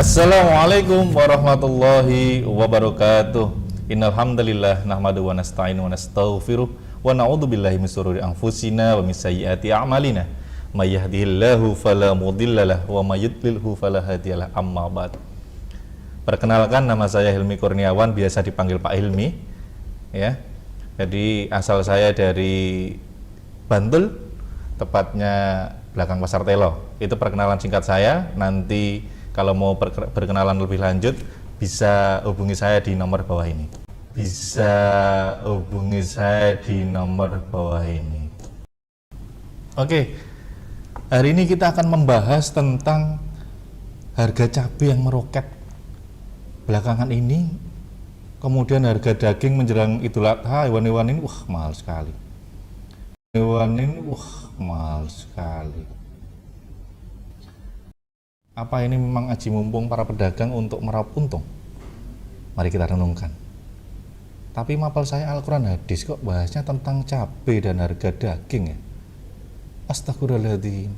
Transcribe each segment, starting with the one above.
Assalamualaikum warahmatullahi wabarakatuh. Innal hamdalillah nahmaduhu wa nasta'inu wa nastaghfiruh wa na'udzu billahi min shururi anfusina wa min sayyiati a'malina. May yahdihillahu fala mudhillalah wa may yudlilhu fala hadiyalah. Amma ba'd. Perkenalkan, nama saya Hilmi Kurniawan, biasa dipanggil Pak Hilmi. Ya. Jadi asal saya dari Bantul, tepatnya belakang Pasar Telo. Itu perkenalan singkat saya. Nanti kalau mau berkenalan lebih lanjut, bisa hubungi saya di nomor bawah ini. Oke, hari ini kita akan membahas tentang harga cabai yang meroket belakangan ini. Kemudian harga daging menjelang Idul Adha, hewan-hewan ini mahal sekali. Apa ini memang aji mumpung para pedagang untuk meraup untung? Mari kita renungkan. Tapi mapel saya Al-Quran hadis kok bahasnya tentang cabai dan harga daging ya. Astagfirullahaladzim.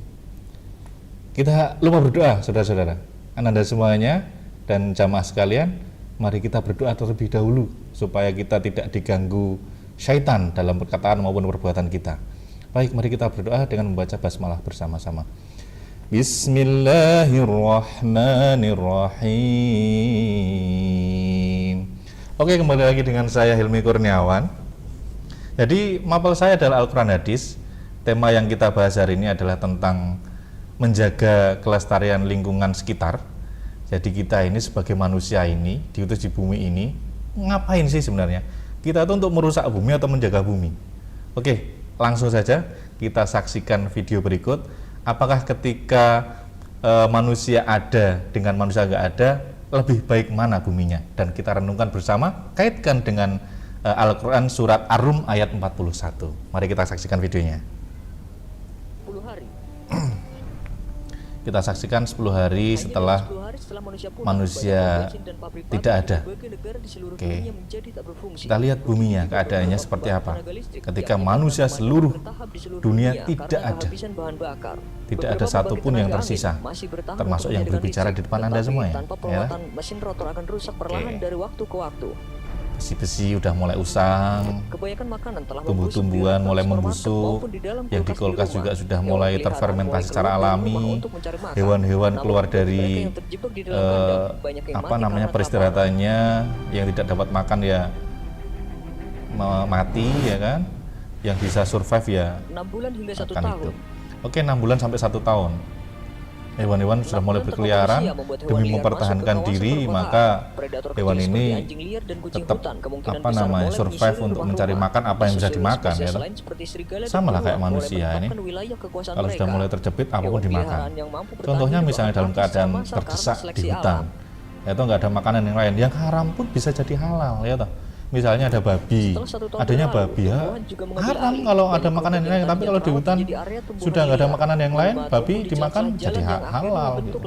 Kita lupa berdoa, saudara-saudara. Anda semuanya dan jamaah sekalian, mari kita berdoa terlebih dahulu supaya kita tidak diganggu syaitan dalam perkataan maupun perbuatan kita. Baik, mari kita berdoa dengan membaca basmalah bersama-sama. Bismillahirrahmanirrahim. Oke, kembali lagi dengan saya Hilmi Kurniawan. Jadi mapel saya adalah Al-Quran hadis. Tema yang kita bahas hari ini adalah tentang menjaga kelestarian lingkungan sekitar. Jadi kita ini sebagai manusia ini diutus di bumi ini, ngapain sih sebenarnya? Kita itu untuk merusak bumi atau menjaga bumi? Oke, langsung saja kita saksikan video berikut. Apakah ketika manusia ada dengan manusia nggak ada, lebih baik mana buminya? Dan kita renungkan bersama, kaitkan dengan Al-Quran surat Ar-Rum ayat 41. Mari kita saksikan videonya. 10 hari. Kita saksikan 10 hari setelah manusia tidak ada. Oke. Kita lihat buminya, keadaannya seperti apa. Ketika manusia seluruh dunia tidak ada. Tidak ada satupun yang tersisa, termasuk yang berbicara di depan Anda semua ya. Mesin rotor akan rusak perlahan dari waktu ke waktu. Besi-besi udah mulai usang, tumbuh-tumbuhan mulai membusuk, yang di kulkas juga sudah mulai terfermentasi secara alami, hewan-hewan keluar dari peristirahatannya, yang tidak dapat makan ya mati ya kan, yang bisa survive ya 6 bulan hingga 1 akan tahun. hidup. Oke, 6 bulan sampai 1 tahun. Hewan-hewan sudah mulai berkeliaran demi mempertahankan diri, maka hewan ini tetap survive untuk mencari makan apa yang bisa dimakan ya. Sama lah kayak manusia ini, kalau sudah mulai terjepit apapun dimakan. Contohnya misalnya dalam keadaan terdesak di hutan, itu nggak ada makanan yang lain, yang haram pun bisa jadi halal ya toh. Misalnya ada babi, adanya babi ya haram kalau ada makanan yang lain, tapi kalau di hutan sudah nggak ada makanan yang lain, babi dimakan jadi halal gitu.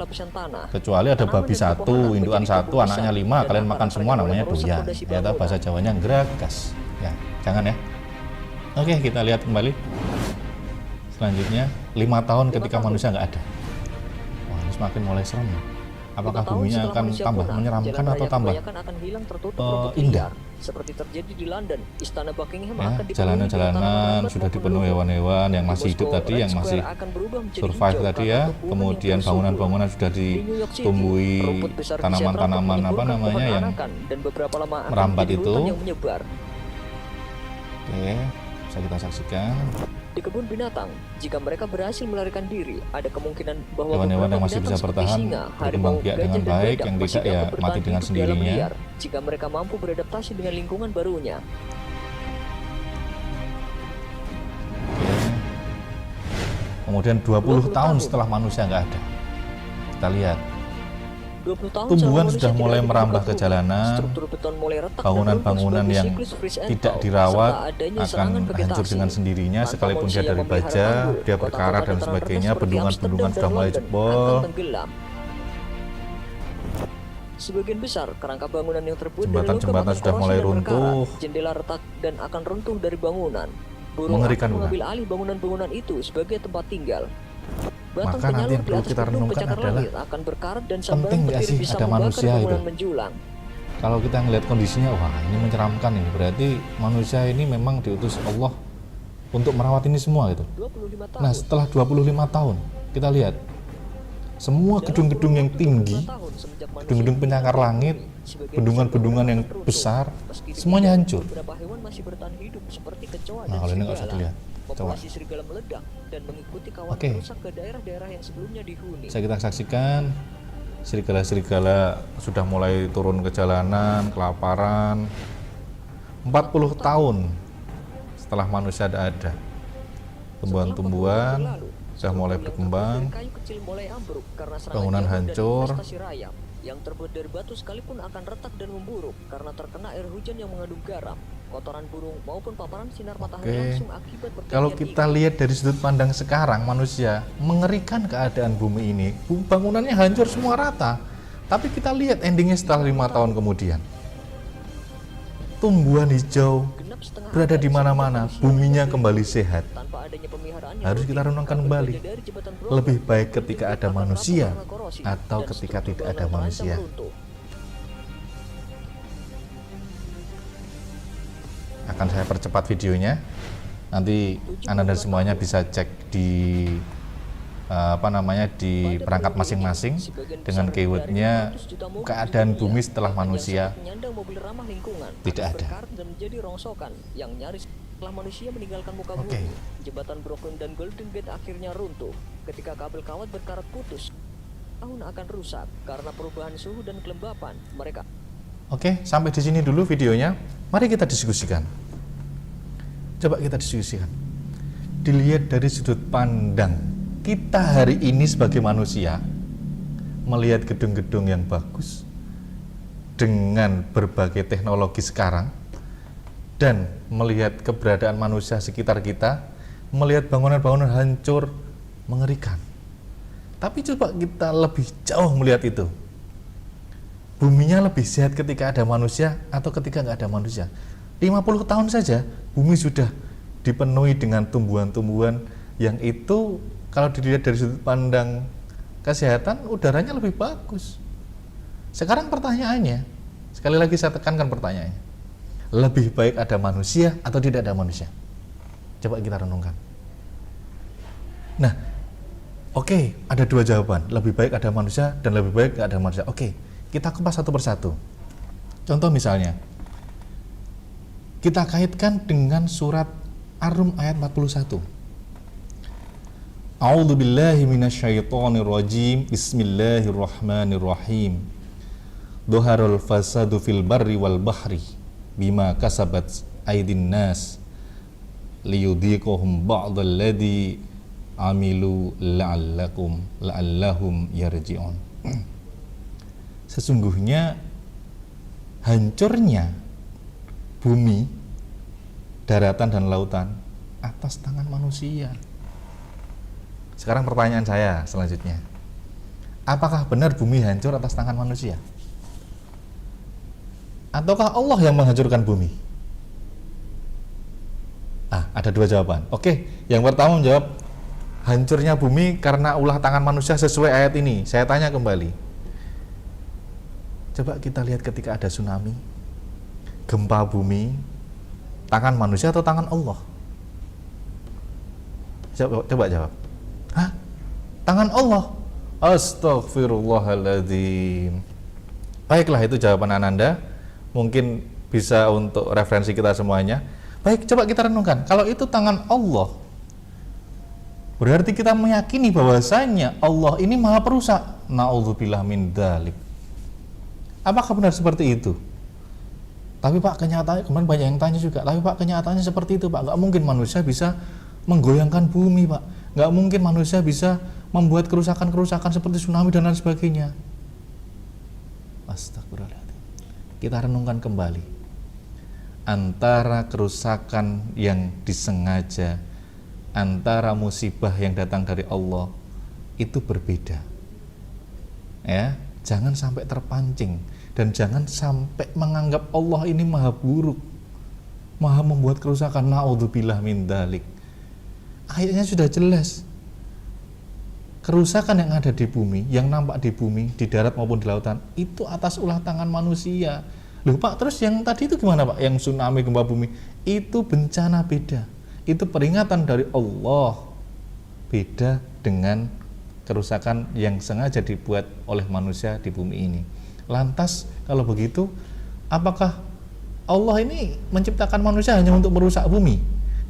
Kecuali ada babi satu, indukan satu, anaknya 5, kalian makan semua, namanya doyan ya, atau bahasa Jawanya ngeragas ya, jangan ya. Oke, kita lihat kembali selanjutnya. 5 tahun ketika manusia nggak ada. Wah, ini semakin mulai serem. Apakah buminya akan tambah menyeramkan atau tambah indah? Seperti terjadi di London, Istana Buckingham ya, akan jalanan-jalanan sudah dipenuhi hewan-hewan yang masih hidup tadi, yang masih survive tadi ya. Kemudian bangunan-bangunan sudah ditumbuhi tanaman-tanaman yang merambat itu. Oke, bisa kita saksikan. Di kebun binatang, jika mereka berhasil melarikan diri, ada kemungkinan bahwa hewan-hewan yang masih bisa bertahan berkembang biak dengan baik, yang tidak ya mati dengan sendirinya. Jika mereka mampu beradaptasi dengan lingkungan barunya. Oke. Kemudian 20 tahun setelah manusia nggak ada, kita lihat tumbuhan sudah mulai merambah ke jalanan, bangunan-bangunan yang tidak dirawat akan hancur dengan sendirinya, sekalipun dia dari baja, dia berkarat dan sebagainya. Bendungan-bendungan sudah mulai jebol. Sebagian besar kerangka bangunan yang terbuat dari jembatan-jembatan sudah mulai runtuh, jendela retak dan akan runtuh dari bangunan. Mengerikan, mengambil alih bangunan-bangunan itu sebagai tempat tinggal. Batang Maka nanti penyalur yang di perlu atas kita bendung renungkan pencakar adalah, langit akan berkarat dan sambaran penting nggak petir sih bisa ada membakar manusia itu? bangunan menjulang. Kalau kita ngelihat kondisinya, wah ini menyeramkan ini. Berarti manusia ini memang diutus Allah untuk merawat ini semua gitu. 25 tahun. Nah, setelah 25 tahun, kita lihat semua gedung-gedung yang tinggi, gedung-gedung penyangkar langit, bendungan-bendungan yang besar, semuanya hancur. Beberapa hewan masih bertahan hidup seperti kecoa Nah, dan kalau ini nggak usah serigala. dilihat. Coba. Populasi serigala meledak dan mengikuti kawan Oke. perusak ke daerah-daerah yang sebelumnya dihuni. Bisa kita saksikan serigala-serigala sudah mulai turun ke jalanan, kelaparan. 40 tahun setelah manusia ada. Tumbuhan-tumbuhan sudah mulai berkembang, Kayu kecil mulai ambruk karena serangan bangunan jamur dan hancur. investasi rayap. Yang terbuat dari batu sekalipun akan retak dan memburuk karena terkena air hujan yang mengandung garam, kotoran burung maupun paparan sinar matahari Oke. langsung akibat pergantian Kalau kita lihat dari sudut pandang sekarang, manusia mengerikan keadaan bumi ini. Bangunannya hancur semua rata. Tapi kita lihat endingnya setelah 5 tahun kemudian. Tumbuhan hijau genap setengah berada abad di mana-mana, manusia buminya hidup kembali sehat. tanpa adanya pemeliharaan yang Harus rutin, kita renungkan kabel kembali. baja dari jembatan Brooklyn Lebih baik yang ketika ada dibakar manusia karena korosi, atau dan ketika struktur tidak ada bangunan terancam manusia. runtuh. Akan saya percepat videonya. Nanti Anda dan semuanya bisa cek di di Pada perangkat periode masing-masing ini, sebagian dengan besar keywordnya dari 500 juta mobil keadaan di dunia bumi setelah yang manusia sempat menyandang mobil ramah lingkungan tidak akan ada. berkarat dan menjadi rongsokan yang nyaris setelah manusia meninggalkan muka Oke. bumi. Jembatan Brooklyn dan Golden Gate akhirnya runtuh ketika kabel kawat berkarat putus. Tahun akan rusak karena perubahan suhu dan kelembapan. Mereka Oke, sampai di sini dulu videonya. Mari kita diskusikan. Coba kita diskusikan. Dilihat dari sudut pandang kita hari ini sebagai manusia, melihat gedung-gedung yang bagus dengan berbagai teknologi sekarang, dan melihat keberadaan manusia sekitar kita, melihat bangunan-bangunan hancur, mengerikan. Tapi coba kita lebih jauh melihat itu. Buminya lebih sehat ketika ada manusia atau ketika nggak ada manusia. 50 tahun saja bumi sudah dipenuhi dengan tumbuhan-tumbuhan yang itu kalau dilihat dari sudut pandang kesehatan, udaranya lebih bagus. Sekarang pertanyaannya, sekali lagi saya tekankan pertanyaannya, lebih baik ada manusia atau tidak ada manusia? Coba kita renungkan. Nah, oke, ada dua jawaban, lebih baik ada manusia dan lebih baik nggak ada manusia. Oke, kita kupas satu persatu. Contoh misalnya, kita kaitkan dengan surat Ar-Rum ayat 41. A'udzu billahi minasyaitonir rajim. Bismillahirrahmanirrahim. Dhaharul fasadu fil barri wal bahri bima kasabat aydin nas liyudhiqahum ba'dal ladzi amilu la'allahum yarji'un. Sesungguhnya hancurnya bumi, daratan dan lautan atas tangan manusia. Sekarang pertanyaan saya selanjutnya, apakah benar bumi hancur atas tangan manusia? Ataukah Allah yang menghancurkan bumi? Ada dua jawaban. Oke, yang pertama menjawab hancurnya bumi karena ulah tangan manusia sesuai ayat ini. Saya tanya kembali, coba kita lihat ketika ada tsunami, gempa bumi, tangan manusia atau tangan Allah? Coba jawab. Hah? Tangan Allah? Astaghfirullahaladzim. Baiklah, itu jawaban Ananda. Mungkin bisa untuk referensi kita semuanya. Baik, coba kita renungkan. Kalau itu tangan Allah, berarti kita meyakini bahwasanya Allah ini maha perusak. Na'udzubillah min dzalik. Apakah benar seperti itu? Tapi Pak, kenyataannya, kemarin banyak yang tanya juga, tapi Pak, kenyataannya seperti itu Pak. Nggak mungkin manusia bisa menggoyangkan bumi Pak. Nggak mungkin manusia bisa membuat kerusakan-kerusakan seperti tsunami dan lain sebagainya. Astagfirullahaladzim. Kita renungkan kembali. Antara kerusakan yang disengaja, antara musibah yang datang dari Allah, itu berbeda. Ya, jangan sampai terpancing dan jangan sampai menganggap Allah ini maha buruk, maha membuat kerusakan. Na'udzubillah min dzalik. Ayatnya sudah jelas. kerusakan yang ada di bumi, yang nampak di bumi, di darat maupun di lautan, itu atas ulah tangan manusia. Loh Pak, terus yang tadi itu gimana Pak? Yang tsunami, gempa bumi, itu bencana beda. Itu peringatan dari Allah, beda dengan kerusakan yang sengaja dibuat oleh manusia di bumi ini. Lantas kalau begitu, apakah Allah ini menciptakan manusia hanya untuk merusak bumi?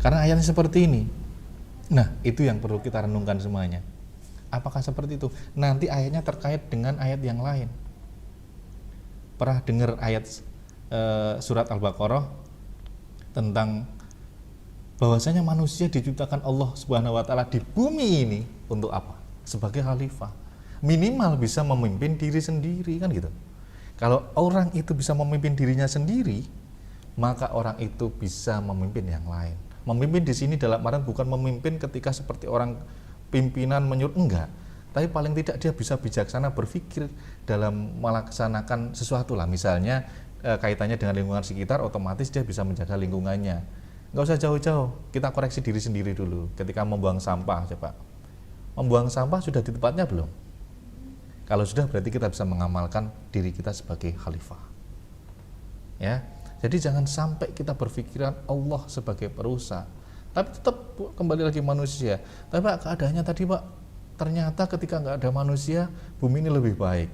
Karena ayatnya seperti ini. Nah, itu yang perlu kita renungkan semuanya. Apakah seperti itu? Nanti ayatnya terkait dengan ayat yang lain. Pernah dengar ayat surat Al-Baqarah tentang bahwasanya manusia diciptakan Allah Subhanahu wa taala di bumi ini untuk apa? Sebagai khalifah. Minimal bisa memimpin diri sendiri, kan gitu. Kalau orang itu bisa memimpin dirinya sendiri, maka orang itu bisa memimpin yang lain. Memimpin di sini dalam artian bukan memimpin ketika seperti orang pimpinan menyuruh, enggak. Tapi paling tidak dia bisa bijaksana berpikir dalam melaksanakan sesuatu lah. Misalnya kaitannya dengan lingkungan sekitar, otomatis dia bisa menjaga lingkungannya. Nggak usah jauh-jauh, kita koreksi diri sendiri dulu. Ketika membuang sampah, coba. Membuang sampah sudah di tempatnya belum? Kalau sudah, berarti kita bisa mengamalkan diri kita sebagai khalifah. Ya, jadi jangan sampai kita berpikiran Allah sebagai perusak. Tapi tetap kembali lagi manusia. Tapi Pak, keadaannya tadi Pak, ternyata ketika nggak ada manusia, bumi ini lebih baik.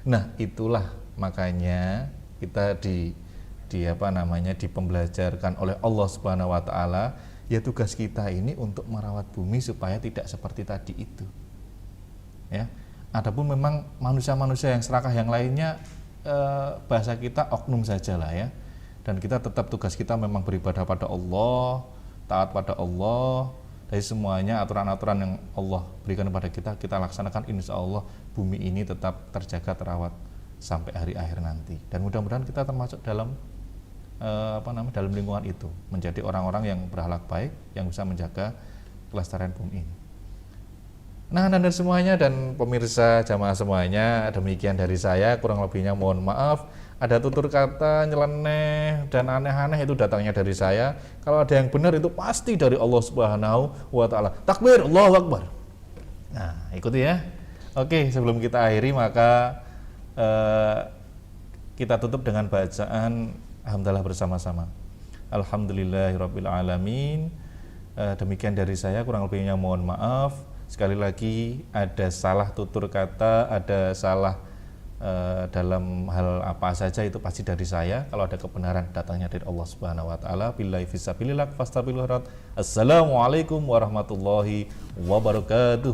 Nah, itulah makanya kita dipembelajarkan oleh Allah Subhanahu wa taala, ya tugas kita ini untuk merawat bumi supaya tidak seperti tadi itu. Ya. Adapun memang manusia-manusia yang serakah yang lainnya, bahasa kita oknum sajalah ya. Dan kita tetap tugas kita memang beribadah pada Allah, taat pada Allah. Dari semuanya aturan-aturan yang Allah berikan kepada kita laksanakan, insya Allah bumi ini tetap terjaga, terawat sampai hari akhir nanti. Dan mudah-mudahan kita termasuk dalam dalam lingkungan itu, menjadi orang-orang yang berakhlak baik, yang bisa menjaga kelestarian bumi ini. Nah, dan semuanya dan pemirsa jamaah semuanya, demikian dari saya, kurang lebihnya mohon maaf. Ada tutur kata nyeleneh dan aneh-aneh itu datangnya dari saya. Kalau ada yang benar itu pasti dari Allah Subhanahu wa taala. Takbir, Allahu Akbar. Nah, ikuti ya. Oke, sebelum kita akhiri maka kita tutup dengan bacaan alhamdulillah bersama-sama. Alhamdulillahirabbil alamin. Demikian dari saya, kurang lebihnya mohon maaf. Sekali lagi, ada salah tutur kata, ada salah dalam hal apa saja itu pasti dari saya. Kalau ada kebenaran datangnya dari Allah Subhanahu wa taala. Billahi fisabilillah fastabillah. Assalamualaikum warahmatullahi wabarakatuh.